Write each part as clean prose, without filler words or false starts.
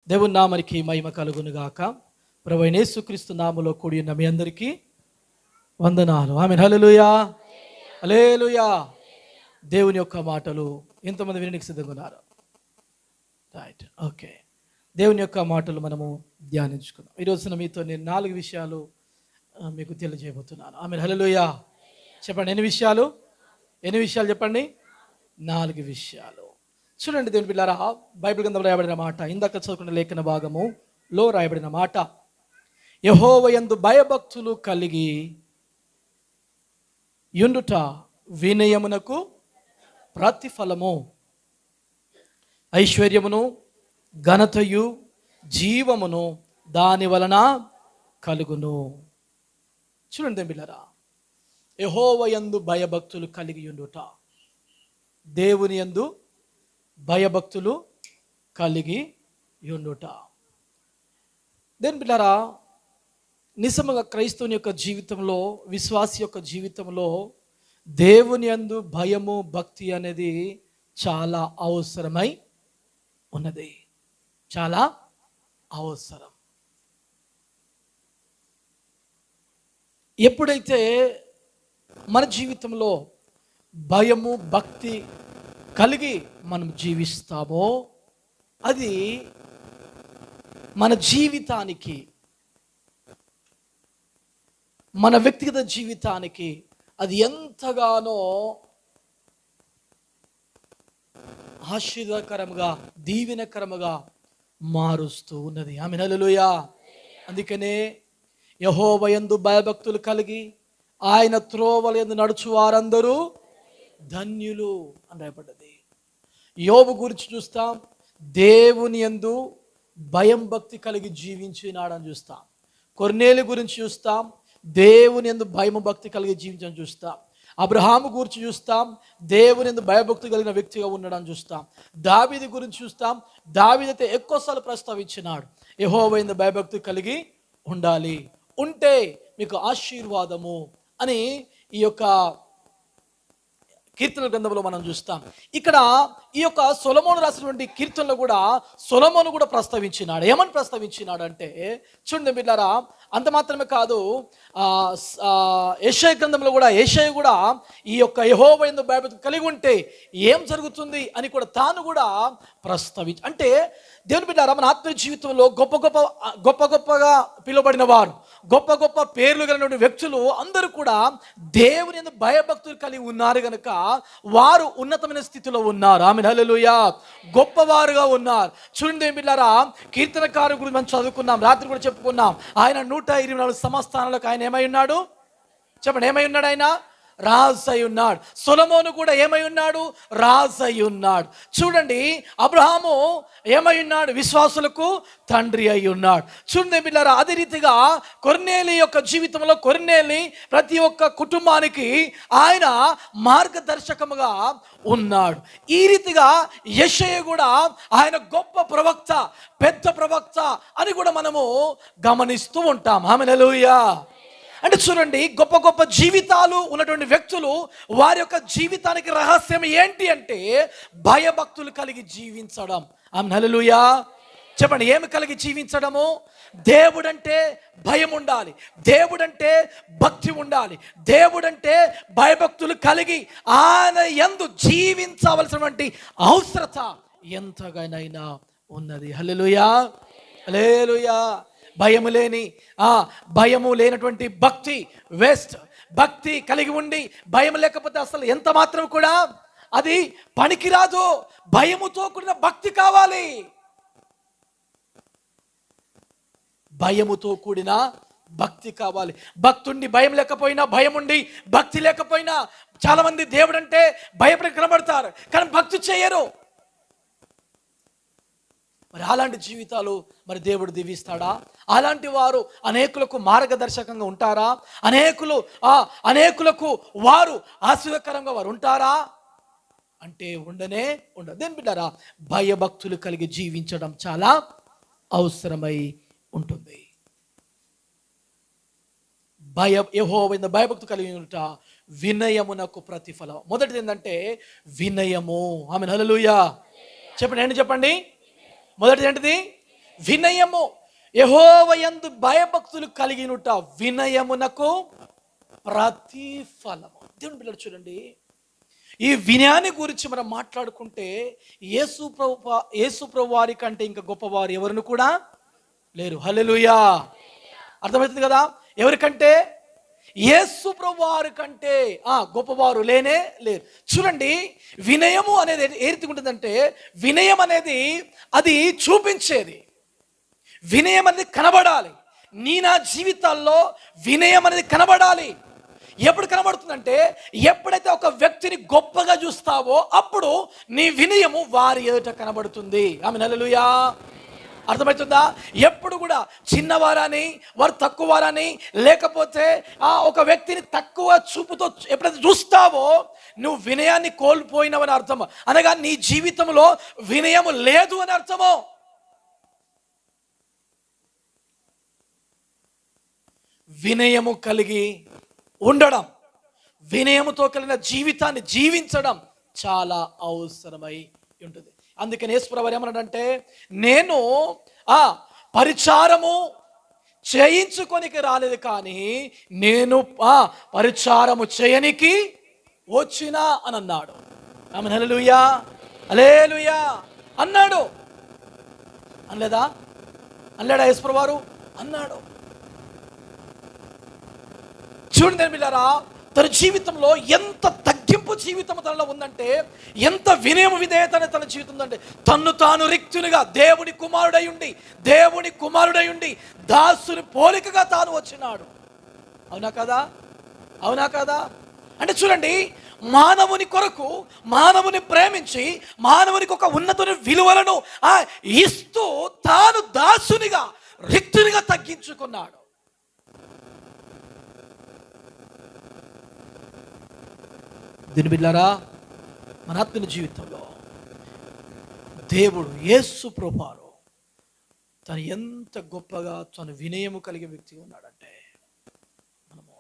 దేవుని నామనికి మహిమ కలుగును గాక. ప్రభువైన యేసుక్రీస్తు నామములో కూడి ఉన్న మీ అందరికీ వందనాలు. ఆమేన్. హల్లెలూయా, హల్లెలూయా. దేవుని యొక్క మాటలు ఎంతమంది వినడానికి సిద్ధంగా ఉన్నారు? Right, okay. దేవుని యొక్క మాటలు మనము ధ్యానించుకుందాం. ఈరోజున మీతో నేను 4 విషయాలు మీకు తెలియజేయబోతున్నాను. ఆమేన్. హల్లెలూయా. చెప్పండి, ఎన్ని విషయాలు చెప్పండి? 4 విషయాలు. చూడండి దేవుని బిడ్డలారా, బైబిల్ గ్రంథంలో రాయబడిన మాట, ఇందాక చదువుకున్న లేఖన భాగములో రాయబడిన మాట, యెహోవాయందు భయభక్తులు కలిగి యుండుట వినయమునకు ప్రతిఫలము, ఐశ్వర్యమును ఘనతయు జీవమును దాని వలన కలుగును. చూడండి దేవుని బిడ్డలారా, యెహోవాయందు భయభక్తులు కలిగి యుండుట, దేవుని యందు భయభక్తులు కలిగి యుండుట. దేవుని బిడ్డలారా, నిజముగా క్రైస్తవుని యొక్క జీవితంలో, విశ్వాసి యొక్క జీవితంలో దేవుని యందు భయము భక్తి అనేది చాలా అవసరమై ఉన్నది. చాలా అవసరం. ఎప్పుడైతే మన జీవితంలో భయము భక్తి కలిగి మనం జీవిస్తామో, అది మన జీవితానికి, మన వ్యక్తిగత జీవితానికి అది ఎంతగానో ఆశీర్వాదకరముగా, దీవెనకరముగా మారుస్తూ ఉన్నది. ఆమేన్. హల్లెలూయా. అందుకనే యెహోవాయందు భయభక్తులు కలిగి ఆయన త్రోవల యందు నడుచు వారందరూ ధన్యులు అని రాయబడ్డది. యోబు గురించి చూస్తాం, దేవుని యందు భయం భక్తి కలిగి జీవించినాడని చూస్తాం. కొర్నేలి గురించి చూస్తాం, దేవుని యందు భయము భక్తి కలిగి జీవించని చూస్తాం. అబ్రహాము గురించి చూస్తాం, దేవుని యందు భయభక్తి కలిగిన వ్యక్తిగా ఉన్నాడని చూస్తాం. దావీదు గురించి చూస్తాం, దావీదైతే ఎక్కువసార్లు ప్రస్తావించినాడు, యెహోవాయందు భయభక్తి కలిగి ఉండాలి, ఉంటే మీకు ఆశీర్వాదము అని ఈ యొక్క కీర్తన గ్రంథంలో మనం చూస్తాం. ఇక్కడ ఈ యొక్క సొలొమోను రాసినటువంటి కీర్తనలో కూడా సొలొమోను కూడా ప్రస్తావించినాడు. ఏమని ప్రస్తావించినాడు అంటే, చూడండి బిడ్డలారా, అంత మాత్రమే కాదు, యెషయా గ్రంథంలో కూడా యెషయా కూడా ఈ యొక్క యెహోవాయందు భయభక్తి కలిగి ఉంటే ఏం జరుగుతుంది అని కూడా తాను కూడా ప్రస్తావించి, అంటే దేవుని బిడ్డలారా, మన ఆత్మీయ జీవితంలో గొప్పగా పిలువబడిన వారు, గొప్ప గొప్ప పేర్లు కలిగిన వ్యక్తులు అందరూ కూడా దేవుని యందు భయభక్తులు కలిగి ఉన్నారు కనుక వారు ఉన్నతమైన స్థితిలో ఉన్నారు. ఆమేన్. హల్లెలూయా. గొప్పవారుగా ఉన్నారు. చూడండి దేవుని బిడ్డలారా, కీర్తనకారు గురించి మనం చదువుకున్నాం, రాత్రి కూడా చెప్పుకున్నాం. ఆయన 124 సంస్థానాలకు ఆయన ఏమై ఉన్నాడు? చెప్పండి, ఏమై ఉన్నాడు? ఆయన రాజు అయి ఉన్నాడు. సొలొమోను కూడా ఏమై ఉన్నాడు? రాజు అయి ఉన్నాడు. చూడండి, అబ్రహాము ఏమై ఉన్నాడు? విశ్వాసులకు తండ్రి అయి ఉన్నాడు. చూడండి బిడ్డలారా, అదే రీతిగా కొర్నేలి యొక్క జీవితంలో కొర్నేలి ప్రతి ఒక్క కుటుంబానికి ఆయన మార్గదర్శకముగా ఉన్నాడు. ఈ రీతిగా యెషయా కూడా ఆయన గొప్ప ప్రవక్త, పెద్ద ప్రవక్త అని కూడా మనము గమనిస్తూ ఉంటాం. ఆమేన్. హల్లెలూయా. అంటే చూడండి, గొప్ప గొప్ప జీవితాలు ఉన్నటువంటి వ్యక్తులు, వారి యొక్క జీవితానికి రహస్యం ఏంటి అంటే భయభక్తులు కలిగి జీవించడం. ఆమేన్. హల్లెలూయా. చెప్పండి, ఏమి కలిగి జీవించడము? దేవుడంటే భయం ఉండాలి, దేవుడంటే భక్తి ఉండాలి, దేవుడంటే భయభక్తులు కలిగి ఆయన యందు జీవించవలసినటువంటి అవసరత ఎంతగానైనా ఉన్నది. హల్లెలూయా, హల్లెలూయా. భయము లేనటువంటి భక్తి వేస్ట్. భక్తి కలిగి ఉండి భయం లేకపోతే అసలు ఎంత మాత్రం కూడా అది పనికిరాదు. భయముతో కూడిన భక్తి కావాలి. భయముతో కూడిన భక్తి కావాలి. భక్తుండి భయం లేకపోయినా, భయం ఉండి భక్తి లేకపోయినా, చాలా మంది దేవుడు అంటే భయపడి కనబడతారు కానీ భక్తి చేయరు. మరి అలాంటి జీవితాలు మరి దేవుడు దీవిస్తాడా? అలాంటి వారు అనేకులకు మార్గదర్శకంగా ఉంటారా? అనేకులకు వారు ఆశీర్వాదకరంగా వారు ఉంటారా అంటే ఉండనే ఉండదు. దేని బిడ్డారా, భయభక్తులు కలిగి జీవించడం చాలా అవసరమై ఉంటుంది. యెహోవాయందు భయభక్తి కలిగి ఉంట వినయమునకు ప్రతిఫలం. మొదటిది ఏంటంటే వినయము. ఆమేన్. హల్లెలూయా. చెప్పండి, ఏంటి చెప్పండి? మొదటిది ఏంటిది? వినయము, యెహోవా యందు భయభక్తులు కలిగినుట వినయమునకు ప్రతిఫలము. దేవుని బిడ్డలు చూడండి, ఈ వినయాన్ని గురించి మనం మాట్లాడుకుంటే యేసు ప్రభు వారి కంటే ఇంకా గొప్పవారు ఎవరిని కూడా లేరు. హల్లెలూయా. అర్థమవుతుంది కదా? ఎవరికంటే? యేసు ప్రభు వారి కంటే గొప్పవారు లేనే లేరు. చూడండి, వినయము అనేది ఏ రీతిగా ఉంటుందంటే, వినయం అనేది అది చూపించేది, వినయం అనేది కనబడాలి. నా జీవితాల్లో వినయం అనేది కనబడాలి. ఎప్పుడు కనబడుతుందంటే, ఎప్పుడైతే ఒక వ్యక్తిని గొప్పగా చూస్తావో అప్పుడు నీ వినయము వారి ఎదుట కనబడుతుంది. ఆమేన్, హల్లెలూయా. అర్థమవుతుందా? ఎప్పుడు కూడా చిన్నవారని, వారు తక్కువవారని, లేకపోతే ఒక వ్యక్తిని తక్కువ చూపుతో ఎప్పుడైతే చూస్తావో నువ్వు వినయాన్ని కోల్పోయినవని అర్థము. అనగా నీ జీవితంలో వినయము లేదు అని అర్థము. వినయము కలిగి ఉండడం, వినయముతో కలిగిన జీవితాన్ని జీవించడం చాలా అవసరమై ఉంటుంది. అందుకని యేసుప్రభువు ఏమన్నాడంటే, నేను పరిచారము చేయించుకొనికి రాలేదు, కానీ నేను పరిచారము చేయనికి వచ్చినా అని అన్నాడు. ఆమేన్, హల్లెలూయా, హల్లెలూయా అన్నాడు. అనలేదా? అనలేడా యేసుప్రభువు వారు? అన్నాడు. చూడండి బిడ్డలారా, తన జీవితంలో ఎంత తగ్గింపు జీవితం తనలో ఉందంటే, ఎంత వినయం విధేయత తన జీవితం ఉందంటే, తన్ను తాను రిక్తునిగా దేవుని కుమారుడై ఉండి దాసుని పోలికగా తాను వచ్చినాడు. అవునా కదా? అవునా కదా? అంటే చూడండి, మానవుని కొరకు, మానవుని ప్రేమించి, మానవునికి ఒక ఉన్నత విలువలను ఇస్తూ తాను దాసునిగా, రిక్తునిగా తగ్గించుకున్నాడు. దీని బిడ్డలారా, మన ఆత్మీయ జీవితంలో దేవుడు యేసు ప్రభువారు తను ఎంత గొప్పగా తను వినయము కలిగే వ్యక్తిగా ఉన్నాడంటే, మనము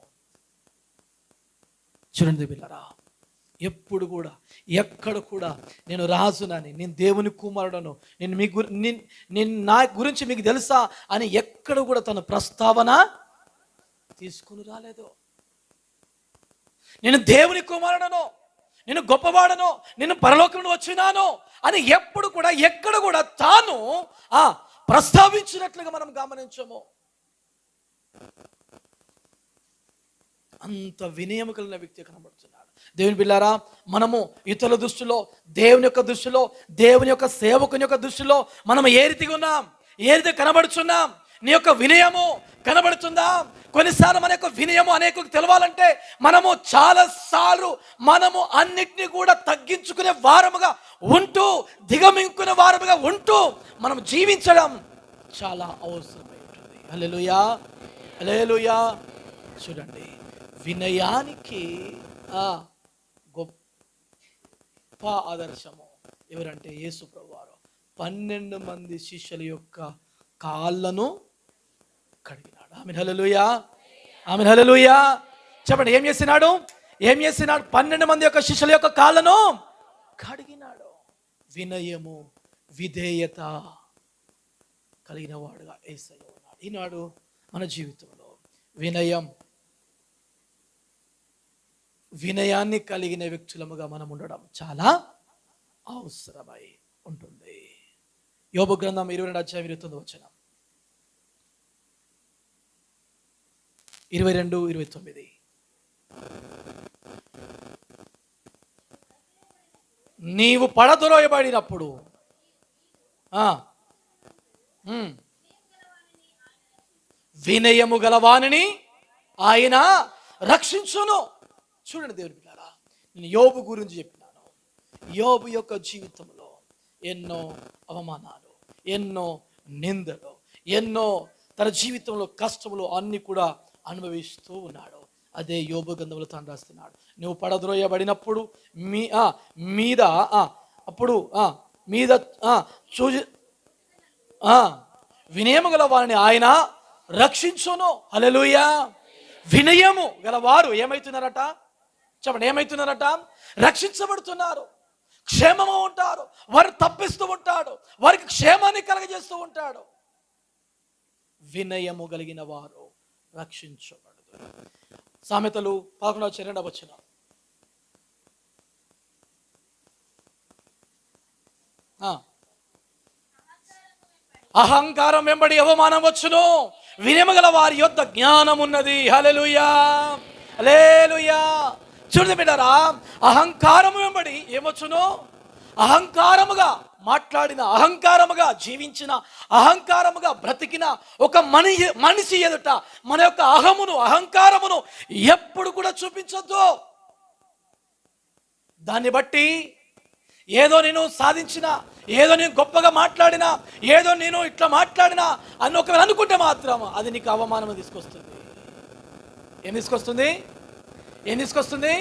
చూడండి బిడ్డలారా, ఎప్పుడు కూడా ఎక్కడ కూడా నేను రాజునని, నేను దేవుని కుమారుడను, నేను నా గురించి మీకు తెలుసా అని ఎక్కడ కూడా తన ప్రస్తావన తీసుకుని రాలేదు. నేను దేవుని కుమారుడను, నేను గొప్పవాడను, నేను పరలోకం నుండి వచ్చినాను అని ఎప్పుడు కూడా ఎక్కడ కూడా తాను ప్రస్తావించినట్లుగా మనం గమనించము. అంత వినయము కలిగిన వ్యక్తి కనబడుతున్నాడు. దేవుని బిడ్డలారా, మనము ఇతరుల దృష్టిలో, దేవుని యొక్క దృష్టిలో, దేవుని యొక్క సేవకుని యొక్క దృష్టిలో మనం ఏ రీతిగా ఉన్నాం, ఏ రీతిగా కనబడుచున్నాం? నీ యొక్క వినయము కనబడుతుందా? కొన్నిసార్లు మన యొక్క వినయము అనేకులకు తెలవాలంటే మనము చాలాసార్లు మనము అన్నిటినీ కూడా తగ్గించుకునే వారముగా ఉంటూ, దిగమింకునే వారముగా ఉంటూ మనం జీవించడం చాలా అవసరమై ఉంటుంది. హల్లెలూయా, హల్లెలూయా. చూడండి, వినయానికి గొప్ప ఆదర్శము ఎవరంటే యేసు ప్రభువారు. 12 మంది శిష్యుల యొక్క కాళ్ళను కడిగినాడు. ఆమేన్, హల్లెలూయా, ఆమేన్, హల్లెలూయా. చెప్పండి, ఏం చేసినాడు? 12 మంది యొక్క శిష్యుల యొక్క కాళ్ళను కడిగినాడు. వినయము, విధేయత కలిగిన వాడుగా యేసయ్య ఉన్నాడు. ఈనాడు మన జీవితంలో వినయాన్ని కలిగిన వ్యక్తులముగా మనం ఉండడం చాలా అవసరమై ఉంటుంది. యోబు గ్రంథం 22 అధ్యాయం 29 వచనం, 22-29. నీవు పడద్రోయబడినప్పుడు వినయము గలవానిని ఆయన రక్షించును. చూడండి దేవుని బిడ్డలారా, నేను యోబు గురించి చెప్పినాను. యోబు యొక్క జీవితంలో ఎన్నో అవమానాలు, ఎన్నో నిందలు, ఎన్నో తన జీవితంలో కష్టములు అన్ని కూడా అనుభవిస్తూ ఉన్నాడు. అదే యోబు గ్రంథంలో తాను రాస్తున్నాడు. నువ్వు పడద్రోయబడినప్పుడు మీద చూసి వినయము గల వారిని ఆయన రక్షించును. హల్లెలూయా. వినయము గలవారు ఏమైతున్నారట? చెప్పండి, ఏమైతున్నారట? రక్షించబడుతున్నారు, క్షేమము ఉంటారు. వారు తప్పిస్తూ ఉంటాడు, వారికి క్షేమాన్ని కలగజేస్తూ ఉంటాడు. వినయము కలిగిన వారు రక్షించబడదు. సామెతలు 11:2 అహంకారం వెంబడి అవమానం వచ్చును, వినయము గల వారి యొద్ద జ్ఞానం ఉన్నది. హల్లెలూయా, హల్లెలూయా. చూడండి బిడ్డారా, అహంకారం వెంబడి ఏమొచ్చును? అహంకారముగా మాట్లాడిన, అహంకారముగా జీవించిన, అహంకారముగా బ్రతికిన ఒక మనిషి ఎదుట మన యొక్క అహంకారమును ఎప్పుడు కూడా చూపించొద్దు. దాన్ని బట్టి ఏదో నేను సాధించినా, ఏదో నేను గొప్పగా మాట్లాడినా, ఏదో నేను ఇట్లా మాట్లాడినా అని ఒకవేళ అనుకుంటే మాత్రం అది నీకు అవమానం తీసుకొస్తుంది. ఏం తీసుకొస్తుంది?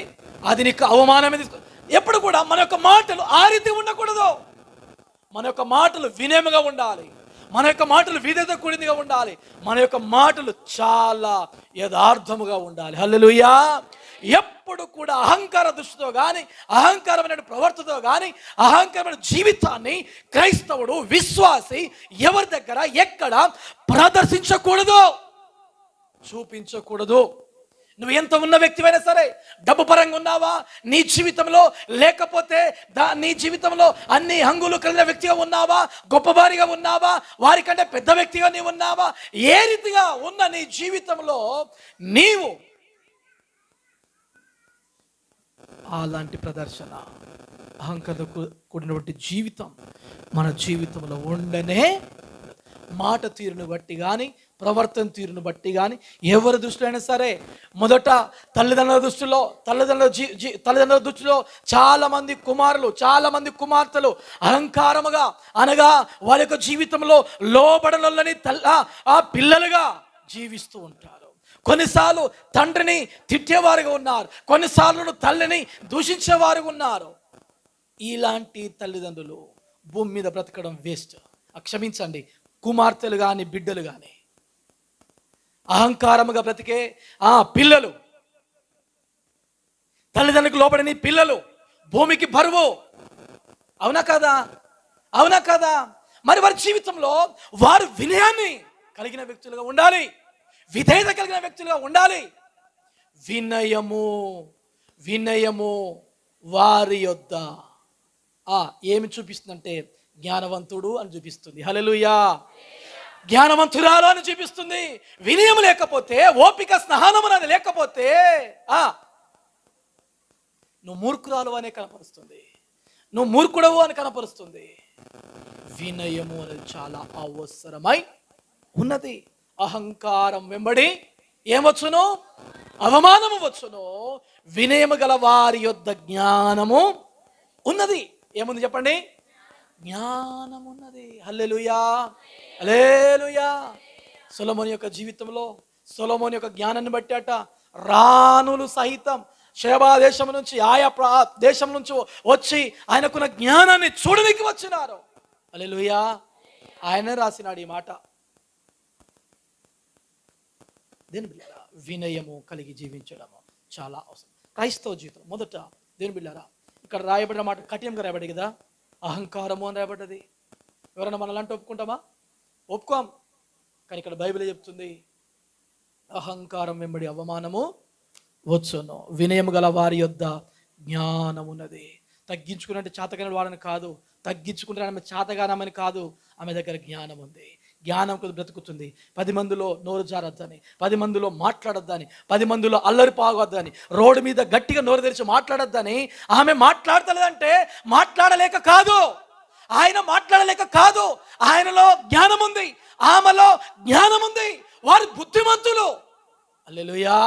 అది నీకు అవమానమే తీసుకొస్తుంది. ఎప్పుడు కూడా మన యొక్క మాటలు ఆ రీతి ఉండకూడదు. మన యొక్క మాటలు వినయముగా ఉండాలి, మన యొక్క మాటలు విధేయత కూడినగా ఉండాలి, మన యొక్క మాటలు చాలా యథార్థముగా ఉండాలి. హల్లెలూయా. ఎప్పుడు కూడా అహంకార దృష్టితో కానీ, అహంకారమైన ప్రవర్తనతో కానీ, అహంకారమైన జీవితాన్ని క్రైస్తవుడు, విశ్వాసి ఎవరి దగ్గర ఎక్కడ ప్రదర్శించకూడదు, చూపించకూడదు. నువ్వు ఎంత ఉన్న వ్యక్తివైనా సరే, డబ్బు పరంగా ఉన్నావా నీ జీవితంలో, లేకపోతే నీ జీవితంలో అన్ని హంగులు కలిగిన వ్యక్తిగా ఉన్నావా, గొప్పవారిగా ఉన్నావా, వారికంటే పెద్ద వ్యక్తిగా నీవు ఉన్నావా, ఏ రీతిగా ఉన్న నీ జీవితంలో నీవు అలాంటి ప్రదర్శన, అహంకారంతో కూడినటువంటి జీవితం మన జీవితంలో ఉండనే, మాట తీరును బట్టి కానీ, ప్రవర్తన తీరును బట్టి కానీ, ఎవరి దృష్టిలో అయినా సరే, మొదట తల్లిదండ్రుల దృష్టిలో చాలా మంది కుమారులు, చాలా మంది కుమార్తెలు అహంకారముగా, అనగా వారి యొక్క జీవితంలో లోబడనొల్లని ఆ పిల్లలుగా జీవిస్తూ ఉంటారు. కొన్నిసార్లు తండ్రిని తిట్టేవారుగా ఉన్నారు, కొన్నిసార్లు తల్లిని దూషించేవారు ఉన్నారు. ఇలాంటి తల్లిదండ్రులు భూమి మీద బ్రతకడం వేస్ట్. క్షమించండి, కుమార్తెలు కానీ బిడ్డలు కానీ అహంకారముగా బ్రతికే పిల్లలు, తల్లిదండ్రులకు లోబడని పిల్లలు భూమికి బరువు. అవునా కదా? అవునా కదా? మరి వారి జీవితంలో వారు వినయాన్ని కలిగిన వ్యక్తులుగా ఉండాలి, విధేయత కలిగిన వ్యక్తులుగా ఉండాలి. వినయము వారి యొద్ద ఏమి చూపిస్తుందంటే జ్ఞానవంతుడు అని చూపిస్తుంది. హల్లెలూయా. జ్ఞానవంతురాలు అని చూపిస్తుంది. వినయం లేకపోతే, ఓపిక స్నానము అనేది లేకపోతే నువ్వు మూర్ఖురాలు అనే కనపరుస్తుంది, నువ్వు మూర్ఖుడవు అని కనపరుస్తుంది. వినయము అనేది చాలా అవసరమై ఉన్నది. అహంకారం వెంబడి ఏమొచ్చును? అవమానము వచ్చును. వినయము గల వారి యొద్ద జ్ఞానము ఉన్నది. ఏముంది చెప్పండి? జ్ఞానం ఉన్నది. హల్లెలూయా, హల్లెలూయా. సొలొమోను యొక్క జీవితంలో, సొలొమోను యొక్క జ్ఞానాన్ని బట్టి అట రాణులు సహితం షేబా దేశం నుంచి, ఆయా దేశం నుంచి వచ్చి ఆయనకున్న జ్ఞానాన్ని చూడడానికి వచ్చినారు. హల్లెలూయా. ఆయన రాసినాడు ఈ మాట. దేని బిడ్డలారా, వినయము కలిగి జీవించడము చాలా అవసరం. క్రైస్తవ జీవితం మొదట దేని బిడ్డలారా, ఇక్కడ రాయబడిన మాట కఠినంగా రాయబడి కదా, అహంకారము అని రాయబడ్డది. ఎవరైనా మనలాంటి ఒప్పుకుంటామా? ఒప్పుకోం. కానీ ఇక్కడ బైబిల్ చెప్తుంది, అహంకారం వెంబడి అవమానము వచ్చును, వినయము గల వారి యొద్ద జ్ఞానం ఉన్నది. తగ్గించుకున్నట్టు చేతగాని వాడని కాదు, తగ్గించుకుంటే ఆమె చేతగానమని కాదు, ఆమె దగ్గర జ్ఞానం ఉంది. జ్ఞానం కొద్ది బ్రతుకుతుంది. 10 మందిలో నోరు జారొద్దని, 10 మందిలో మాట్లాడొద్దని, 10 మందిలో అల్లరి పాగొద్దని, రోడ్డు మీద గట్టిగా నోరు తెరిచి మాట్లాడొద్దని ఆమె మాట్లాడతలేదంటే మాట్లాడలేక కాదు, ఆయన మాట్లాడలేక కాదు, ఆయనలో జ్ఞానం ఉంది, ఆమెలో జ్ఞానం ఉంది. వారు బుద్ధిమంతులు. హల్లెలూయా.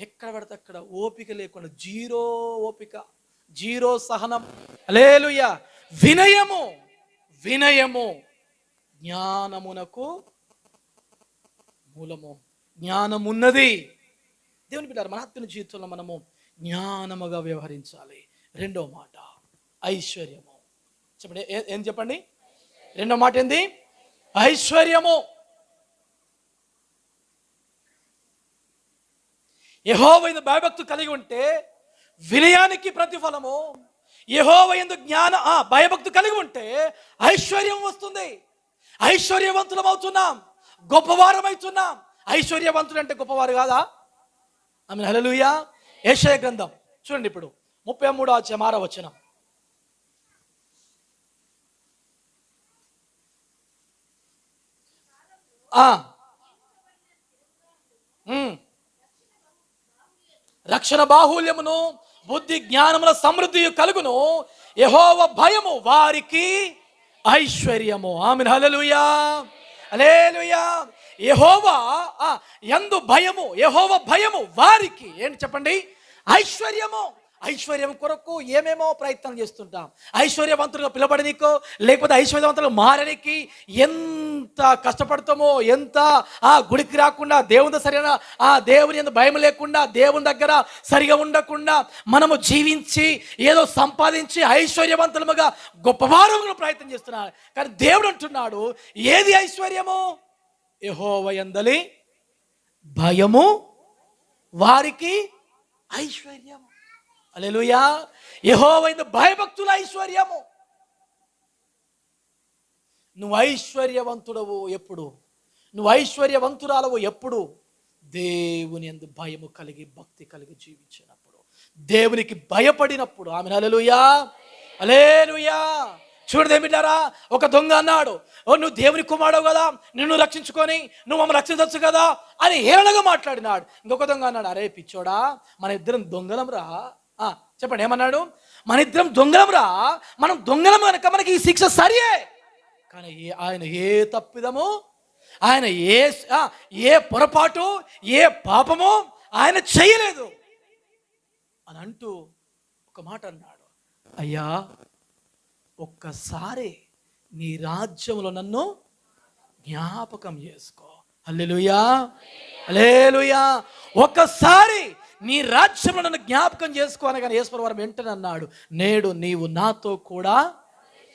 ఎక్కడ పడితే అక్కడ ఓపిక లేకుండా, జీరో ఓపిక, జీరో సహనం. హల్లెలూయా. వినయము జ్ఞానమునకు మూలము. జ్ఞానమున్నది. దేవుని బిడ్డలారా, మన ఆత్మీయ జీవితంలో మనము జ్ఞానముగా వ్యవహరించాలి. రెండో మాట ఐశ్వర్యము. చెప్పండి, ఏం చెప్పండి? రెండో మాట ఏంది? ఐశ్వర్యము. యెహోవా యందు భయభక్తులు కలిగి ఉంటే వినయానికి ప్రతిఫలము, యెహోవా యందు భయభక్తులు కలిగి ఉంటే ఐశ్వర్యం వస్తుంది. ఐశ్వర్యవంతులం అవుతున్నాం. గొప్పవారమైతున్నాం. ఐశ్వర్యవంతుడు అంటే గొప్పవారు కాదా? ఆమె హల్లెలూయా. యెషయా గ్రంథం చూడండి ఇప్పుడు 33వ అధ్యాయం 6వ వచనం. రక్షణ బాహుల్యమును బుద్ధి జ్ఞానముల సమృద్ధి కలుగును, యెహోవా భయము వారికి ఐశ్వర్యము. ఆమేన్ హల్లెలూయా హల్లెలూయా. యెహోవా యందు భయము, యెహోవా భయము వారికి ఏంటి చెప్పండి? ఐశ్వర్యము. ఐశ్వర్యం కొరకు ఏమేమో ప్రయత్నం చేస్తుంటాం. ఐశ్వర్యవంతులుగా పిలబడనీకో లేకపోతే ఐశ్వర్యవంతులుగా మారడానికి ఎంత కష్టపడతామో, ఎంత గుడికి రాకుండా దేవుని సరైన దేవుని యందు భయం లేకుండా, దేవుని దగ్గర సరిగా ఉండకుండా మనము జీవించి ఏదో సంపాదించి ఐశ్వర్యవంతులుగా గొప్పవారుగా ప్రయత్నం చేస్తున్నారు. కానీ దేవుడు అంటున్నాడు, ఏది ఐశ్వర్యము? యెహోవా యందలి భయము వారికి ఐశ్వర్యము. హల్లెలూయా. యెహోవా యందు భయభక్తుల ఐశ్వర్యము. నువ్వు ఐశ్వర్యవంతుడవు ఎప్పుడు? నువ్వు ఐశ్వర్యవంతురాలవు ఎప్పుడు? దేవుని యందు భయము కలిగి భక్తి కలిగి జీవించినప్పుడు, దేవునికి భయపడినప్పుడు. ఆమేన్ హల్లెలూయా హల్లెలూయా. చూడదే బిడ్డారా, ఒక దొంగ అన్నాడు, నువ్వు దేవుని కుమారుడు కదా, నిన్ను రక్షించుకొని నువ్వు మమ్మల్ని రక్షించవచ్చు కదా అని హేళనగా మాట్లాడినాడు. ఇంకొక దొంగ అన్నాడు, అరే పిచ్చోడా, మన ఇద్దరం దొంగలం రా. చెప్పండి ఏమన్నాడు? మన ఇద్దరం దొంగలం రా, మనం దొంగలం కనుక మనకి ఈ శిక్ష సరియే. కానీ ఆయన ఏ తప్పిదము, ఆయన ఏ పొరపాటు, ఏ పాపము ఆయన చేయలేదు అని అంటూ ఒక మాట అన్నాడు, అయ్యా ఒక్కసారి నీ రాజ్యంలో నన్ను జ్ఞాపకం చేసుకో. హల్లెలూయా హల్లెలూయా. ఒక్కసారి నీ రాజ్యంలో నన్ను జ్ఞాపకం చేసుకో అనగానే యేసు వారు వెంటనే అన్నాడు, నేడు నీవు నాతో కూడా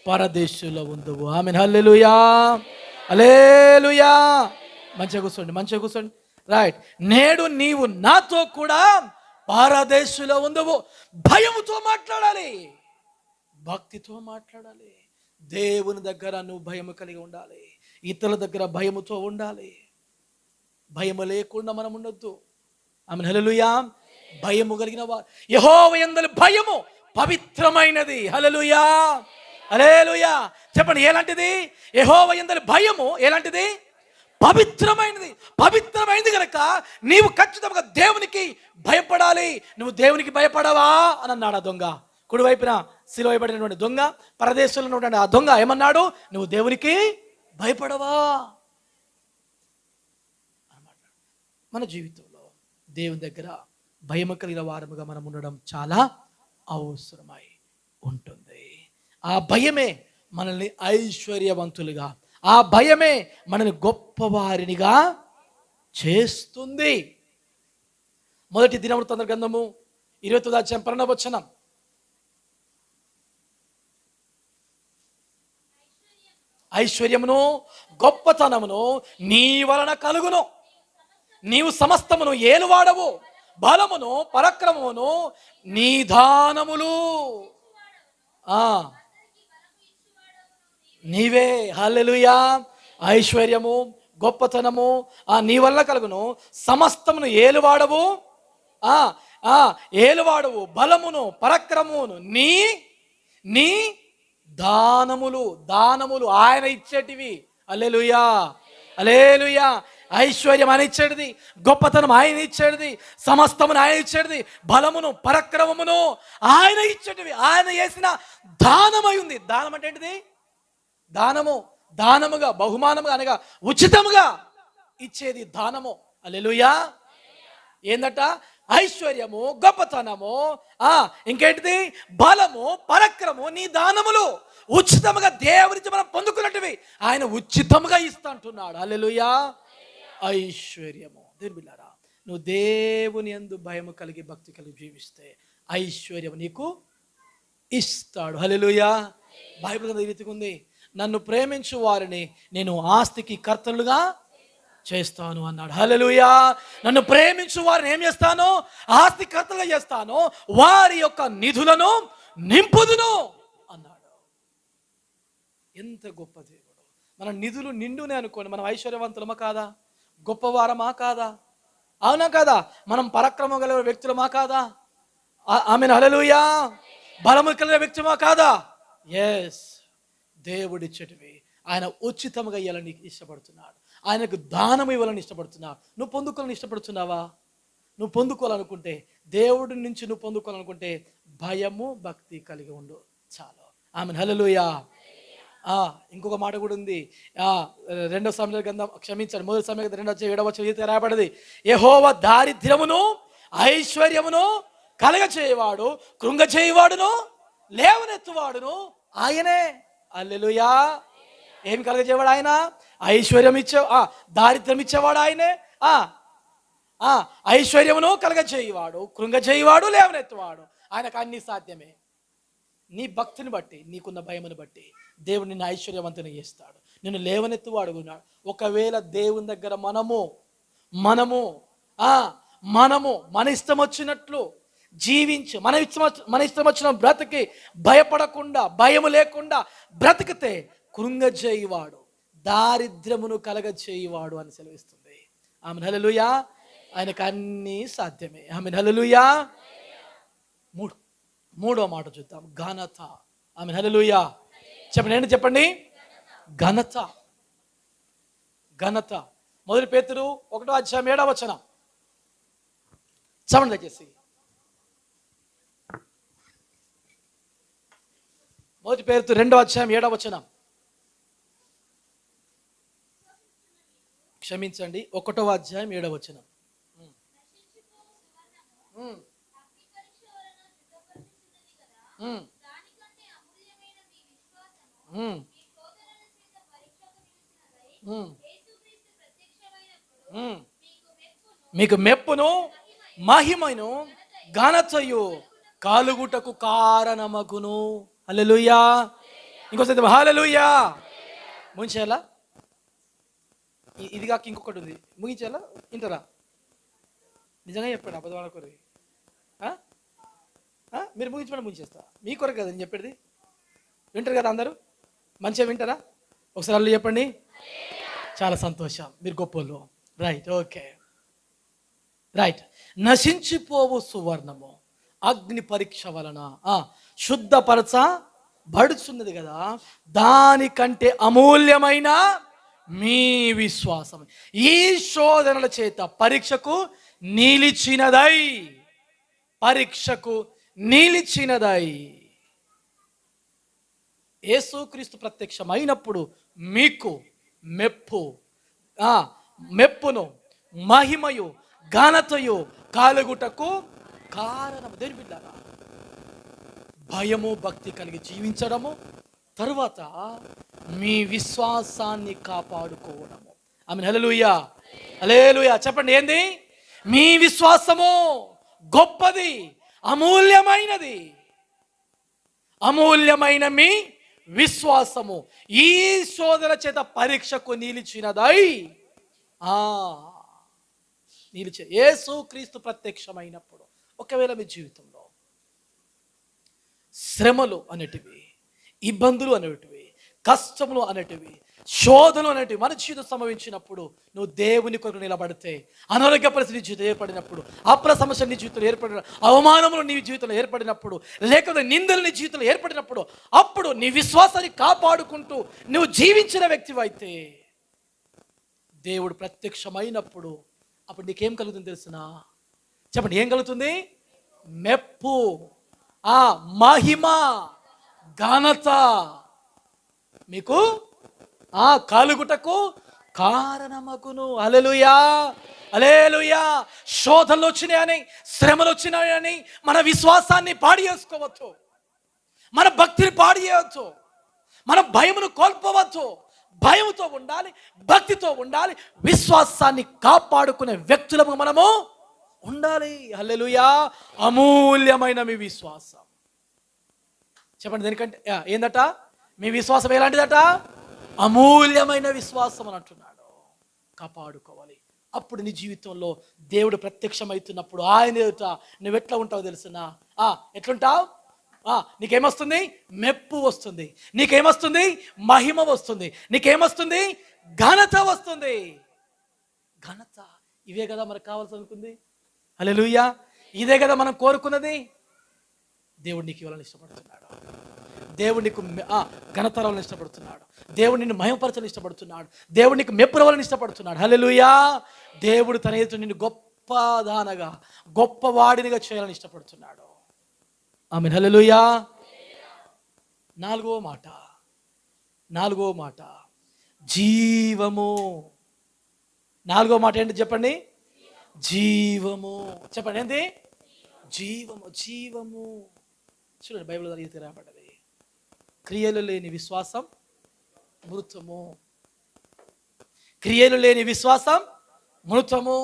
పరదేశంలో ఉందువు. ఆమేన్ హల్లెలూయా హల్లెలూయా. మంచిగా కూర్చోండి, మంచిగా కూర్చోండి. రైట్. నేడు నీవు నాతో కూడా పరదేశంలో ఉందువు. భయముతో మాట్లాడాలి, భక్తితో మాట్లాడాలి. దేవుని దగ్గర నువ్వు భయము కలిగి ఉండాలి, ఇతరుల దగ్గర భయముతో ఉండాలి. భయము లేకుండా మనం ఉండొద్దు. ఆమేన్ హల్లెలూయా. భయము కలిగిన వారు, యెహోవా యందలి భయము పవిత్రమైనది. హల్లెలూయా హల్లెలూయా. చెప్పండి ఎలాంటిది? యెహోవా యందలి భయము ఎలాంటిది? పవిత్రమైనది. పవిత్రమైనది కనుక నీవు ఖచ్చితంగా దేవునికి భయపడాలి. నువ్వు దేవునికి భయపడవా అని అన్నాడు ఆ దొంగ. కుడివైపున సిలువ వేయబడినటువంటి దొంగ, పరదేశంలో ఉన్నటువంటి ఆ దొంగ ఏమన్నాడు? నువ్వు దేవునికి భయపడవా అన్నమాట. మన జీవితంలో దేవుని దగ్గర భయం కలిగిన వారముగా మనం ఉండడం చాలా అవసరమై ఉంటుంది. ఆ భయమే మనల్ని ఐశ్వర్యవంతులుగా, ఆ భయమే మనల్ని గొప్పవారినిగా చేస్తుంది. మొదటి దినవృత్తాంత గ్రంథము 29వ అధ్యాయం 12వ వచనం. ఐశ్వర్యమును గొప్పతనమును నీ వలన కలుగును, నీవు సమస్తమును ఏలువాడవు, బలమును పరాక్రమమును నీ దానములు నీవే. హల్లెలూయా. ఐశ్వర్యము గొప్పతనము నీ వల్ల కలుగును, సమస్తమును ఏలువాడవు, ఏలువాడవు, బలమును పరాక్రమమును నీ నీ దానములు. దానములు ఆయన ఇచ్చేటివి. హల్లెలూయా హల్లెలూయా. ఐశ్వర్యం ఆయన ఇచ్చేటిది, గొప్పతనం ఆయన ఇచ్చేటిది, సమస్తమును ఆయన ఇచ్చేటిది, బలమును పరాక్రమమును ఆయన ఇచ్చేటివి. ఆయన చేసిన దానమై ఉంది. దానం అంటే ఏంటిది? దానము, దానముగా, బహుమానముగా అనగా ఉచితముగా ఇచ్చేది దానము. హల్లెలూయా. ఏందట? ఐశ్వర్యము గొప్పతనము, ఇంకేంటిది? బలము పరాక్రమము నీ దానములు ఉచితముగా దేవునికి మనం పొందుకున్నట్టువి ఆయన ఉచితముగా ఇస్తా అంటున్నాడు. హల్లెలూయా. ఐశ్వర్యము. దేవుని బిడ్డలారా, నువ్వు దేవుని యందు భయము కలిగి భక్తి కలిగి జీవిస్తే ఐశ్వర్యం నీకు ఇస్తాడు. హల్లెలూయా. బైబిల్ గ్రంథం ఈ రీతిగా ఉంది, నన్ను ప్రేమించు వారిని నేను ఆస్తికి కర్తలుగా చేస్తాను అన్నాడు. హల్లెలూయా. నన్ను ప్రేమించు వారిని ఏం చేస్తాను? ఆస్తి కర్తలుగా చేస్తాను, వారి యొక్క నిధులను నింపుదును అన్నాడు. ఎంత గొప్ప దేవుడు! మన నిధులు నిండునే అనుకోండి, మనం ఐశ్వర్యవంతులమా కాదా? గొప్పవారమా కాదా? అవునా కాదా? మనం పరాక్రమం గల వ్యక్తులమా కాదా? ఆమెను హల్లెలూయా. బలము కలిగిన వ్యక్తిమా కాదా? ఎస్. దేవుడిచ్చటివి ఆయన ఉచితంగా ఇవ్వాలని ఇష్టపడుతున్నాడు. ఆయనకు దానం ఇవ్వాలని ఇష్టపడుతున్నాడు. నువ్వు పొందుకోవాలని ఇష్టపడుతున్నావా? నువ్వు పొందుకోవాలనుకుంటే, దేవుడి నుంచి నువ్వు పొందుకోవాలనుకుంటే భయము భక్తి కలిగి ఉండు చాలు. ఆమెను హల్లెలూయా. ఇంకొక మాట కూడా ఉంది. 2 సామెతల గ్రంథం, క్షమించండి, 1 సామెతల 2:7 రాయబడింది, యెహోవా దారిద్ర్యమును ఐశ్వర్యమును కలగ చేయవాడు, కృంగ చేయవాడును లేవనెత్తువాడును ఆయనే. హల్లెలూయా. ఏం కలగ చేయవాడు ఆయన? ఐశ్వర్యం ఇచ్చే, దారిద్ర్యం ఇచ్చేవాడు ఆయనే. ఐశ్వర్యమును కలగ చేయవాడు, కృంగ చేయవాడు, లేవనెత్తువాడు. ఆయనకు అన్ని సాధ్యమే. నీ భక్తిని బట్టి, నీకున్న భయమును బట్టి దేవుడు నిన్ను ఐశ్వర్యవంతుని చేస్తాడు, నిన్ను లేవనెత్తువాడు ఉన్నాడు. ఒకవేళ దేవుని దగ్గర మనము మన ఇష్టం వచ్చినట్లు జీవించి, మన ఇష్టం వచ్చిన బ్రతికి, భయపడకుండా, భయము లేకుండా బ్రతికితే కృంగజేయువాడు, దారిద్ర్యమును కలగజేయువాడు అని సెలవిస్తుంది. ఆమె హల్లెలూయా. ఆయనకు అన్నీ సాధ్యమే. ఆమె హల్లెలూయా. మూడో మాట చూద్దాం, ఘనత. ఆమె హల్లెలూయా. చెప్పండి, ఏంటి చెప్పండి? ఘనత. ఘనత. 1 పేతురు 1:7 చదవండి దయచేసి. 1 పేతురు 2:7. క్షమించండి, 1:7. మీకు మెప్పును మహిమను ఘనతయు కాలుగుటకు కారణమగును. హల్లెలూయా. ఇంకోసారి హల్లెలూయా. ముగించేయాలా? ఇది కాక ఇంకొకటి ఉంది, ముగించేయాలా? ఇంటరా? నిజంగా చెప్పండి, అబద్ధం ఆడకూడదు. మీరు ముగించమని ముగించేస్తా, మీ కొరకు కదా నేను చెప్పేది. వింటారు కదా అందరూ? మంచిగా వింటారా? ఒకసారి అల్లు చెప్పండి. చాలా సంతోషం, మీరు గొప్పలు. Right, okay, right. నశించిపోవు సువర్ణము అగ్ని పరీక్ష వలన శుద్ధపరచబడుచున్నది కదా, దానికంటే అమూల్యమైన మీ విశ్వాసం ఈ శోధనల చేత పరీక్షకు నిలిచినదై యేసుక్రీస్తు ప్రత్యక్షమైనప్పుడు మీకు మెప్పును మహిమయు ఘనతయు కలుగుటకు కారణం. దేని బిడ్డలారా? భయము భక్తి కలిగి జీవించడము, తరువాత మీ విశ్వాసాన్ని కాపాడుకోవడము. ఆమె హల్లెలూయా. హల్లెలూయా. చెప్పండి, ఏంది? మీ విశ్వాసము గొప్పది, అమూల్యమైనది. అమూల్యమైన మీ విశ్వాసము ఈ శోధన చేత పరీక్షకు నిలిచినదై. యేసుక్రీస్తు ప్రత్యక్షమైనప్పుడు ఒకవేళ మీ జీవితంలో శ్రమలు అనేటివి, ఇబ్బందులు అనేటివి, కష్టములు అనేటివి, శోధనలు అనేటివి మన జీవితం సంభవించినప్పుడు, నువ్వు దేవుని కొరకు నిలబడితే, అనారోగ్య పరిస్థితి నీ జీవితం ఏర్పడినప్పుడు, అప్ర సమస్య నీ జీవితంలో ఏర్పడిన, అవమానములు నీ జీవితంలో ఏర్పడినప్పుడు, లేకపోతే నిందలు నీ జీవితంలో ఏర్పడినప్పుడు, అప్పుడు నీ విశ్వాసాన్ని కాపాడుకుంటూ నువ్వు జీవించిన వ్యక్తివైతే, దేవుడు ప్రత్యక్షమైనప్పుడు అప్పుడు నీకేం కలుగుతుంది తెలుసునా? చెప్పండి, ఏం కలుగుతుంది? మెప్పు, మహిమ, ఘనత మీకు కలుగుటకు కారణమగును. హల్లెలూయా. హల్లెలూయా. శోధనలు వచ్చినాయని, శ్రమలు వచ్చినాయని మన విశ్వాసాన్ని పాడు చేసుకోవచ్చు, మన భక్తిని పాడు చేయవచ్చు, మన భయమును కోల్పోవచ్చు. భయముతో ఉండాలి, భక్తితో ఉండాలి, విశ్వాసాన్ని కాపాడుకునే వ్యక్తులము మనము ఉండాలి. హల్లెలూయా. అమూల్యమైన మీ విశ్వాసం. చెప్పండి, దేనికంటే ఏందట? మీ విశ్వాసం ఎలాంటిదట? అమూల్యమైన విశ్వాసం అని అంటున్నాడు. కాపాడుకోవాలి. అప్పుడు నీ జీవితంలో దేవుడు ప్రత్యక్షమవుతున్నప్పుడు ఆయన ఎదుట నువ్వు ఎట్లా ఉంటావు తెలుసునా? ఎట్లుంటావు? నీకేమొస్తుంది? మెప్పు వస్తుంది. నీకేమొస్తుంది? మహిమ వస్తుంది. నీకేమొస్తుంది? ఘనత వస్తుంది. ఘనత, ఇవే కదా మనకు కావాల్సి అనుకుంది. హల్లెలూయా, ఇదే కదా మనం కోరుకున్నది. దేవుడు నీకు ఇవ్వాలని ఇష్టపడుతున్నాడు. దేవుడు నీకు ఘనత రావాలని ఇష్టపడుతున్నాడు. దేవుడు నిన్ను మహిమపరచాలని ఇష్టపడుతున్నాడు. దేవుడు నీకు మెప్పు రావాలని ఇష్టపడుతున్నాడు. హల్లెలూయా, దేవుడు తన ఎదుట నిన్ను గొప్పదానగా, గొప్పవాడినిగా చేయాలని ఇష్టపడుతున్నాడు. ఆమేన్, హల్లెలూయా. నాలుగో మాట జీవము. నాలుగో మాట ఏంటి చెప్పండి? జీవము. చెప్పండి, ఏంటి? జీవము. చూడండి, బైబిల్ జరిగితే రాబడ్డది. క్రియలు లేని విశ్వాసం మృతము. క్రియలు లేని విశ్వాసం మృతము.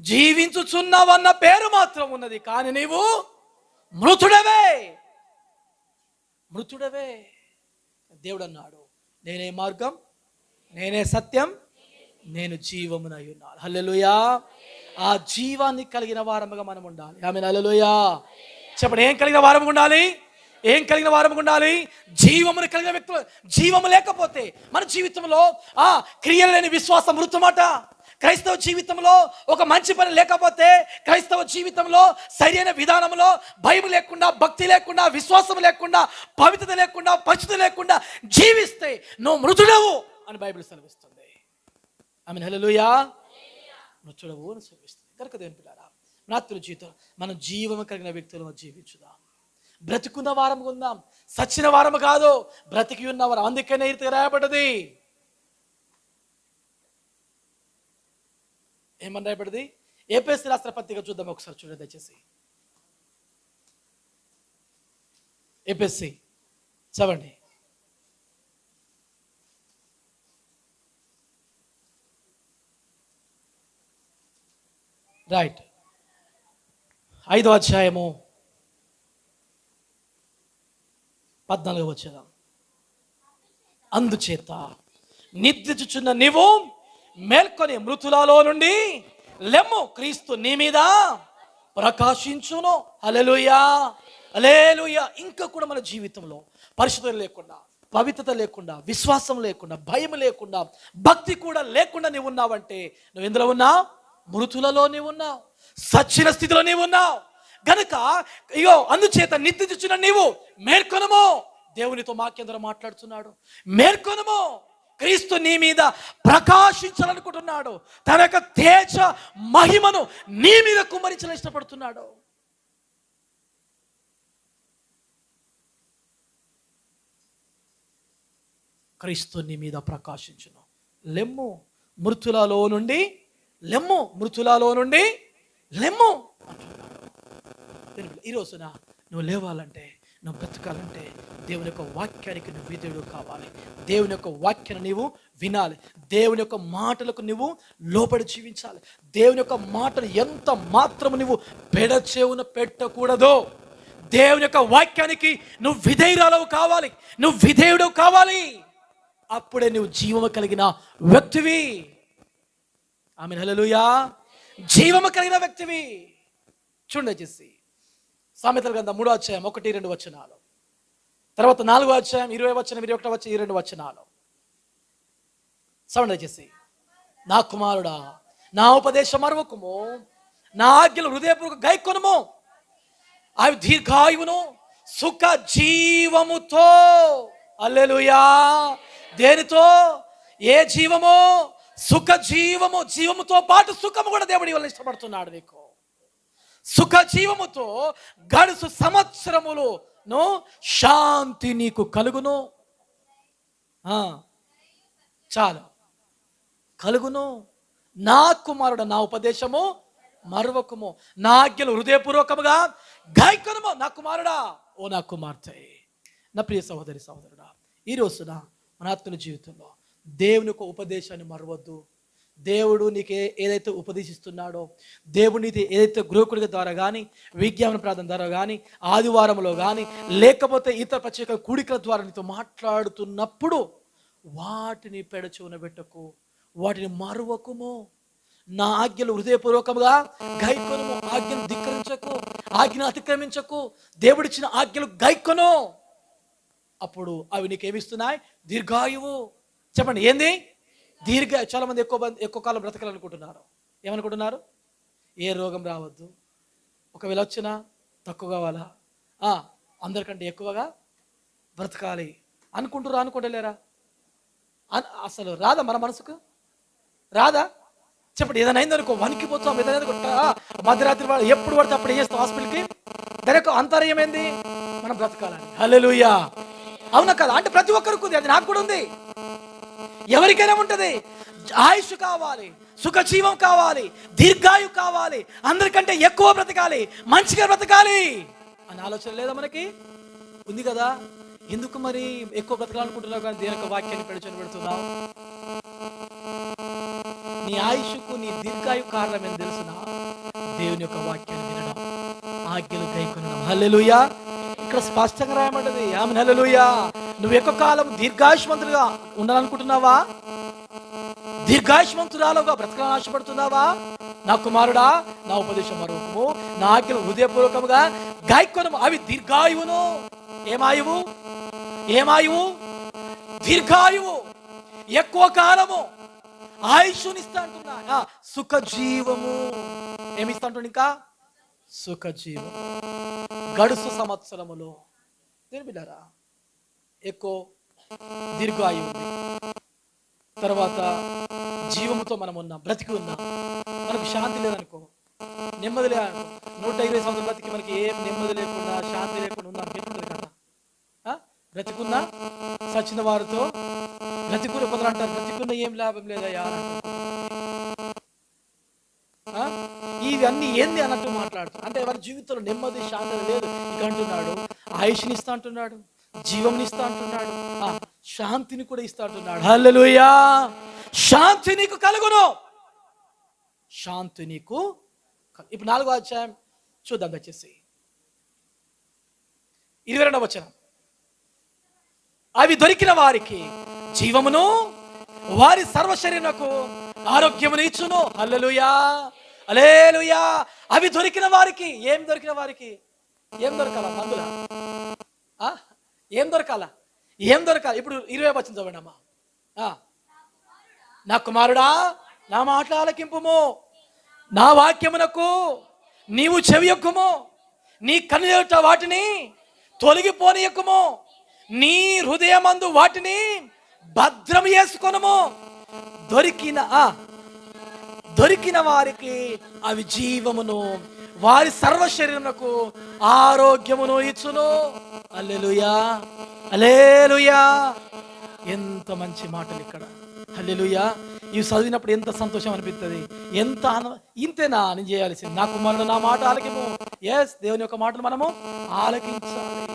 జీవించుచున్నావన్న పేరు మాత్రం ఉన్నది, కానీ నీవు మృతుడవే. దేవుడు అన్నాడు, నేనే మార్గం, నేనే సత్యం, నేను జీవమునై ఉన్నాను. హల్లెలూయా. ఆ జీవాన్ని కలిగిన వారముగా మనం ఉండాలి. ఆమేన్, హల్లెలూయా. చెప్పండి, ఏం కలిగిన వారముగా ఉండాలి? జీవమును కలిగిన వ్యక్తులు. జీవము లేకపోతే మన జీవితంలో క్రియలు లేని విశ్వాసం మృతమాట. క్రైస్తవ జీవితంలో ఒక మంచి పని లేకపోతే, క్రైస్తవ జీవితంలో సరైన విధానంలో భయం లేకుండా, భక్తి లేకుండా, విశ్వాసం లేకుండా, పవిత్రత లేకుండా, పరిశుద్ధత లేకుండా జీవిస్తే నువ్వు మృతుడవు అని బైబిల్ సెలవిస్తుంది. ఆమేన్, హల్లెలూయా. మృతుడవు అని సెలవిస్తుంది. కనుక దేవుని పిల్లారా, రాత్రి జీవితం మనం జీవము కలిగిన వ్యక్తులను జీవించుదాం. బ్రతికున్న వారం ఉందాం, సచ్చిన వారము కాదు, బ్రతికి ఉన్న వారం. అందుకనే ఇది రాయబడ్డది. ఏమని రాయబడ్డది? ఎఫెసీ రాసిన పత్రిక చూద్దాం ఒకసారి, చూడండి దయచేసి. ఎఫెసీ చదవండి. రైట్, 5వ అధ్యాయము 14వ వచనం. అందుచేత నిద్రించుచున్న నీవు మేల్కొని మృతులలో నుండి లెమ్ము, క్రీస్తు నీ మీద ప్రకాశించును. హల్లెలూయా, హల్లెలూయా. ఇంకా కూడా మన జీవితంలో పరిశుద్ధత లేకుండా, పవిత్రత లేకుండా, విశ్వాసం లేకుండా, భయం లేకుండా, భక్తి కూడా లేకుండా నీవు ఉన్నావంటే నువ్వు ఎందులో ఉన్నావు? మృతులలో నీవు ఉన్నావు, సచ్చిన స్థితిలో నీవు ఉన్నావు. గనుక అందుచేత నిద్రించుచున్న నీవు మేల్కొనుము. దేవునితో వాక్యం మాట్లాడుతున్నాడు. మేల్కొనుము, క్రీస్తు నీ మీద ప్రకాశించాలనుకుంటున్నాడు. తన యొక్క తేజ మహిమను నీ మీద కుమ్మరించాలని ఇష్టపడుతున్నాడు. క్రీస్తు నీ మీద ప్రకాశించును. లెమ్ము, మృతులలో నుండి లెమ్ము, మృతులలో నుండి లెమ్ము. ఈ రోజున నువ్వు లేవాలంటే, నువ్వు బ్రతకాలంటే దేవుని యొక్క వాక్యానికి నువ్వు విధేయుడు కావాలి. దేవుని యొక్క వాక్యాన్ని నీవు వినాలి. దేవుని యొక్క మాటలకు నువ్వు లోబడి జీవించాలి. దేవుని యొక్క మాటలు ఎంత మాత్రము నువ్వు పెడచెవున పెట్టకూడదు. దేవుని యొక్క వాక్యానికి నువ్వు విధేయురాలవు కావాలి, నువ్వు విధేయుడు కావాలి. అప్పుడే నువ్వు జీవము కలిగిన వ్యక్తివి. ఆమేన్, హల్లెలూయా. జీవము కలిగిన వ్యక్తివి. చూడండి చేసి సామెతల గ్రంథం 3వ అధ్యాయం 1-2 వచనాలు, తర్వాత 4వ అధ్యాయం 20 వచనం, 21 వచనం, 22 వచనాలు. సౌండ్ చేసి, నా కుమారుడా నా ఉపదేశం మరువకుము, నా ఆజ్ఞలు హృదయపూర్వక గైకొనుము. అవి దీర్ఘాయువును సుఖ జీవముతో. హల్లెలూయా. దేనితో? ఏ జీవము? సుఖ జీవము. జీవముతో పాటు సుఖము కూడా దేవుడి వల్ల ఇష్టపడుతున్నాడు. నీకు సుఖ జీవముతో గడుసు సంవత్సరములను శాంతి నీకు కలుగును. చాలు, కలుగును. నా కుమారుడు నా ఉపదేశము మరువకుము, నా ఆజ్ఞలు హృదయపూర్వకముగా గాయకొనుము. నా కుమారుడా, ఓ నా కుమార్తె, నా ప్రియ సహోదరి సహోదరుడా, ఈ రోజున మన ఆత్మీయ జీవితంలో దేవుని యొక్క ఉపదేశాన్ని మరవద్దు. దేవుడు నీకు ఏదైతే ఉపదేశిస్తున్నాడో, దేవుడు నీకు ఏదైతే గృహకుడిగా ద్వారా కానీ, విజ్ఞాపన ప్రార్థన ద్వారా కానీ, ఆదివారంలో కానీ, లేకపోతే ఇతర ప్రత్యేక కూడికల ద్వారా నీతో మాట్లాడుతున్నప్పుడు వాటిని పెడచెవున పెట్టకు, వాటిని మరువకుము. నా ఆజ్ఞలు హృదయపూర్వకముగా గైకొనుము. ఆజ్ఞను ధిక్కరించకు, ఆజ్ఞను అతిక్రమించకు. దేవుడిచ్చిన ఆజ్ఞలు గైకొను. అప్పుడు అవి నీకేమిస్తున్నాయి? దీర్ఘాయువు. చెప్పండి, ఏంది చాలా మంది ఎక్కువ కాలం బ్రతకాలనుకుంటున్నారు. ఏమనుకుంటున్నారు? ఏ రోగం రావద్దు, ఒకవేళ వచ్చినా తక్కువ కావాలా, అందరికంటే ఎక్కువగా బ్రతకాలి అనుకుంటురా. అనుకుంటలేరా? అసలు రాదా మన మనసుకు? రాదా? చెప్పండి, ఏదైనా అయిందనుకో వణికిపోతాం. ఏదైనా మధ్యరాత్రి ఎప్పుడు పడితే అప్పుడు ఏం చేస్తాం హాస్పిటల్కి? దాని యొక్క అంతర్యం ఏంది? మనం బ్రతకాలని. హల్లెలూయా. అవునా కదా? అంటే ప్రతి ఒక్కరికి ఉంది, అది నాకు కూడా ఉంది. ఎవరికైనా ఉంటది. ఆయుష్ కావాలి, సుఖజీవం కావాలి, దీర్ఘాయు కావాలి, అందరికంటే ఎక్కువ బ్రతకాలి, మంచిగా బ్రతకాలి అని ఆలోచన లేదా మనకి? ఉంది కదా. ఎందుకు మరి ఎక్కువ బ్రతకాలనుకుంటున్నావు కానీ దేని యొక్క వాక్యాన్ని పెడుతున్నావు? నీ ఆయుష్కు, నీ దీర్ఘాయు కారణం ఏం తెలుసునా? దేవుని యొక్క వాక్యాన్ని వినడం, ఆజ్ఞలు గైకొనడం. హల్లెలూయా. ఇక్కడ స్పష్టంగా రాయబడ్డది. ఆమేన్, హల్లెలూయా. నువ్వు ఎక్కువ కాలం దీర్ఘాయుష్మంతులుగా ఉండాలనుకుంటున్నావా? దీర్ఘాయుష్మంతురాలుగా బ్రతకాలని ఆశపడుతున్నావా? నా కుమారుడా, నా ఉపదేశం మరొకము, నా ఆజ్ఞలు హృదయపూర్వకముగా గైకొనుము. అవి దీర్ఘాయువును. ఏమాయువు? ఏమాయువు? దీర్ఘాయువు, ఎక్కువ కాలము ఆయుష్నిస్తా అంటున్నా. సుఖజీవము. ఏమిస్తా అంటున్నా? ఇంకా సుఖజీవం. గడుసు సంవత్సరములో దేని బిడ్డారా ఎక్కువ దీర్ఘాయువు ఉంది. తర్వాత జీవముతో మనం ఉన్నాం, బ్రతికి ఉన్నాం. మనకు శాంతి లేదనుకో, నెమ్మది లేదనుకో, 120 సంవత్సరాలు బ్రతికి మనకి ఏం నెమ్మది లేకుండా, శాంతి లేకుండా ఉన్నాం. ఎట్లుంటుంది కదా? బ్రతికున్నా సచిన వారితో బ్రతికున్న కొందరు అంటారు, బ్రతికున్న ఏం లాభం లేదా ఇవన్నీ ఏంది అన్నట్టు మాట్లాడుతారు. అంటే ఎవరి జీవితంలో నెమ్మది, శాంతి లేదు. ఇక అంటున్నాడు ఆయుష్ని ఇస్తా అంటున్నాడు, జీవంని ఇస్తా అంటున్నాడు, శాంతిని కూడా ఇస్తా అంటున్నాడు. హల్లెలూయా. శాంతి నీకు కలుగును. శాంతి నీకు. ఇప్పుడు 4వ అధ్యాయం చూద్దాం దయచేసి. 22వ వచనం. అవి దొరికిన వారికి జీవమును, వారి సర్వ శరీరమునకు ఆరోగ్యమును ఇచ్చును. హల్లెలూయా, హల్లెలూయా. అవి దొరికిన వారికి. ఏం దొరికిన వారికి? ఏం దొరకాల? మందుల? ఏం దొరకాల? ఏం దొరకాలి? ఇప్పుడు 20వ వచనం చదవండి అమ్మా. నా కుమారుడా, నా మాట ఆలకింపుము, నా వాక్యమునకు నీవు చెవియొక్కుము, నీ కన్నుట వాటిని తొలగిపోనీయకుము, నీ హృదయమందు వాటిని భద్రం చేసుకొనుము. దొరికిన వారికి అవి జీవమును, వారి సర్వ శరీరమునకు ఆరోగ్యమును ఇచ్చును. హల్లెలూయా, హల్లెలూయా. ఎంత మంచి మాటలు ఇక్కడ. హల్లెలూయా. ఇవి చదివినప్పుడు ఎంత సంతోషం అనిపిస్తుంది, ఎంత ఇంతేనా నేను చేయాల్సింది? నా కుమారుడు నా మాట ఆలకిము. ఎస్, దేవుని యొక్క మాటను మనము ఆలకించాలి.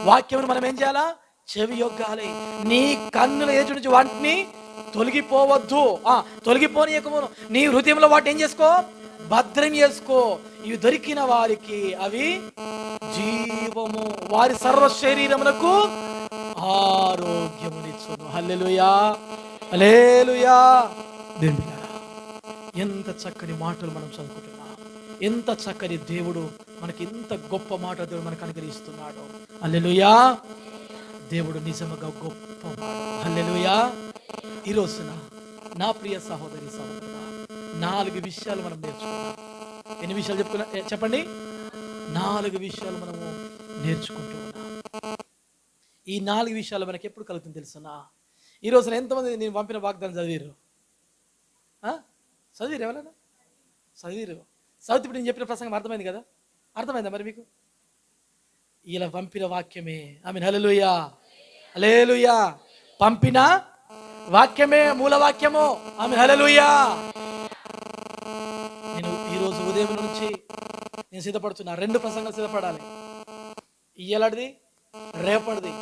వాక్యమును మనం ఏం చేయాలా? చెవి యొగ్గాలి. నీ కన్నుల ఎదుటి నుంచి వాటిని తొలగిపోవద్దు, తొలగిపోనీయకము. నీ హృదయంలో వాటిని ఏం చేసుకో? భద్రం చేసుకో. ఇవి దొరికిన వారికి అవి జీవము, వారి సర్వ శరీరమునకు ఆరోగ్యమునిచ్చును. హల్లెలూయా, హల్లెలూయా. ఎంత చక్కని మాటలు మనం చదువుకుంటున్నాం. ఎంత చక్కని దేవుడు మనకి, ఎంత గొప్ప మాట దేవుడు మనకు అనుగ్రహిస్తున్నాడు. హల్లెలూయా. దేవుడు నిజముగా గొప్పవాడు. హల్లెలూయా. ఈ రోజున నా ప్రియ సహోదరి సహోదరుడా, 4 విషయాలు మనం నేర్చుకున్నాం. ఎన్ని విషయాలు చెప్పుకున్నా చెప్పండి? 4 విషయాలు మనము నేర్చుకుంటూ ఉన్నాం. ఈ 4 విషయాలు మనకి ఎప్పుడు కలుగుతుంది తెలుసునా? ఈ రోజున ఎంతమంది నేను పంపిన వాగ్దానం చదివారు? చదివారు? ఎవరైనా చదివారు? చదివితే ఇప్పుడు నేను చెప్పిన ప్రసంగం అర్థమైంది కదా? అర్థమైందా మరి మీకు? ఇలా పంపిన వాక్యమే. ఆమేన్, హల్లెలూయా, హల్లెలూయా. పంపిన వాక్యమే మూల వాక్యము. ఆమేన్, హల్లెలూయా. నేను ఈరోజు ఉదయం నుంచి నేను సిద్ధపడుతున్నా. 2 ప్రసంగాలు సిద్ధపడాలి. ఇయ్యలడిది, రేపటిది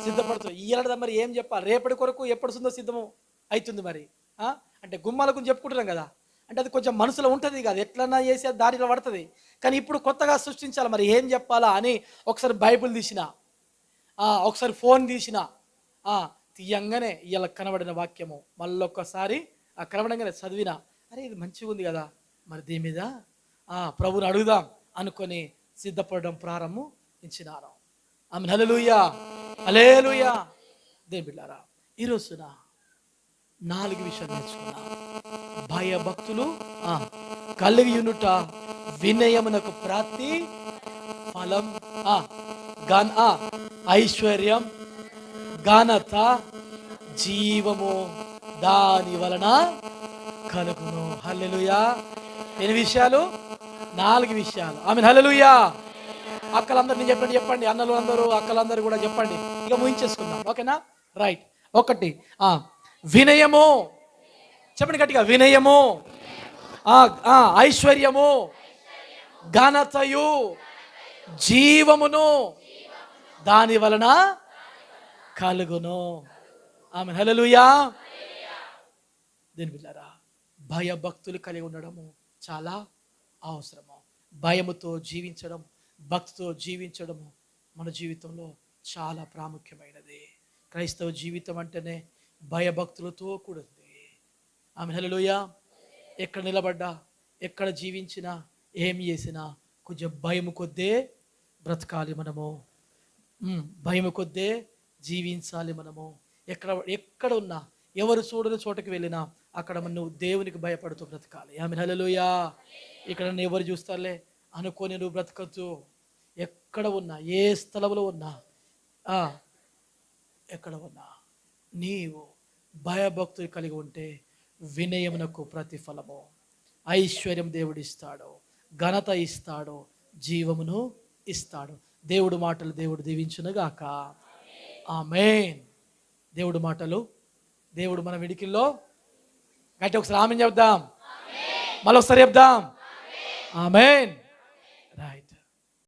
సిద్ధపడుతుంది. ఇయ్యలడిదా మరి ఏం చెప్పాలి? రేపటి కొరకు ఎప్పుడు వస్తుందో సిద్ధము అవుతుంది. మరి అంటే గుమ్మాల గురించి చెప్పుకుంటున్నాం కదా, అంటే అది కొంచెం మనసులో ఉంటుంది కదా, ఎట్లన్నా చేసి దారిలో పడుతుంది. కానీ ఇప్పుడు కొత్తగా సృష్టించాలి. మరి ఏం చెప్పాలా అని ఒకసారి బైబిల్ తీసిన, ఒకసారి ఫోన్ తీసిన, తీయంగానే ఇలా కనబడిన వాక్యము మళ్ళొక్కసారి కనబడంగానే చదివిన. అరే ఇది మంచిగా ఉంది కదా, మరి దీని మీద ప్రభువుని అడుగుదాం అనుకొని సిద్ధపడడం ప్రారంభించినారు. ఆమె హల్లెలూయా, హల్లెలూయా. దేవుని బిడ్డలారా, ఈ రోజున 4 విషయాలు నేర్చుకున్నా. భయభక్తులు కలిగి ఉండుట వినయమునకు ప్రతి ఫలం, ఐశ్వర్యం, ఘనత, జీవము దాని వలన కలుగును. హల్లెలూయా. ఎన్ని విషయాలు? 4 విషయాలు. ఆమె హల్లెలూయా. అక్కలందరూ నేను చెప్పండి, అన్నలు అందరూ అక్కలందరూ కూడా చెప్పండి. ఇక ముగించేసుకుందాం, ఓకేనా? రైట్. 1 వినయము, చెప్పండి గట్టిగా, వినయము, ఐశ్వర్యము, ఘనతయు, జీవమును దాని వలన కలుగును. ఆమె హల్లెలూయా. దీని బిడ్డలారా, భయభక్తులు కలిగి ఉండడము చాలా అవసరము. భయముతో జీవించడం, భక్తితో జీవించడము మన జీవితంలో చాలా ప్రాముఖ్యమైనది. క్రైస్తవ జీవితం అంటేనే భయభక్తులతో కూడింది. ఆమె హల్లెలూయా. ఎక్కడ నిలబడ్డా, ఎక్కడ జీవించినా, ఏం చేసినా కొంచెం భయము కొద్దే బ్రతకాలి మనము. భయము కొద్దే జీవించాలి మనము. ఎక్కడ ఉన్నా, ఎవరు చూడని చోటకి వెళ్ళినా అక్కడ నువ్వు దేవునికి భయపడుతూ బ్రతకాలి. ఆమె హల్లెలూయా. ఇక్కడ నన్ను ఎవరు చూస్తారులే అనుకొని నువ్వు బ్రతకద్దు. ఎక్కడ ఉన్నా, ఏ స్థలంలో ఉన్నా, ఎక్కడ ఉన్నా నీవు భయభక్తులు కలిగి ఉంటే వినయమునకు ప్రతిఫలము, ఐశ్వర్యం దేవుడు ఇస్తాడు, ఘనత ఇస్తాడు, జీవమును ఇస్తాడు. దేవుడు మాటలు దేవుడు దీవించునుగాక. ఆమేన్. దేవుడు మాటలు దేవుడు మన విడికిల్లో గట్టి ఒకసారి ఆమేన్ చెప్దాం, మళ్ళొకసారి చెప్దాం. ఆమేన్.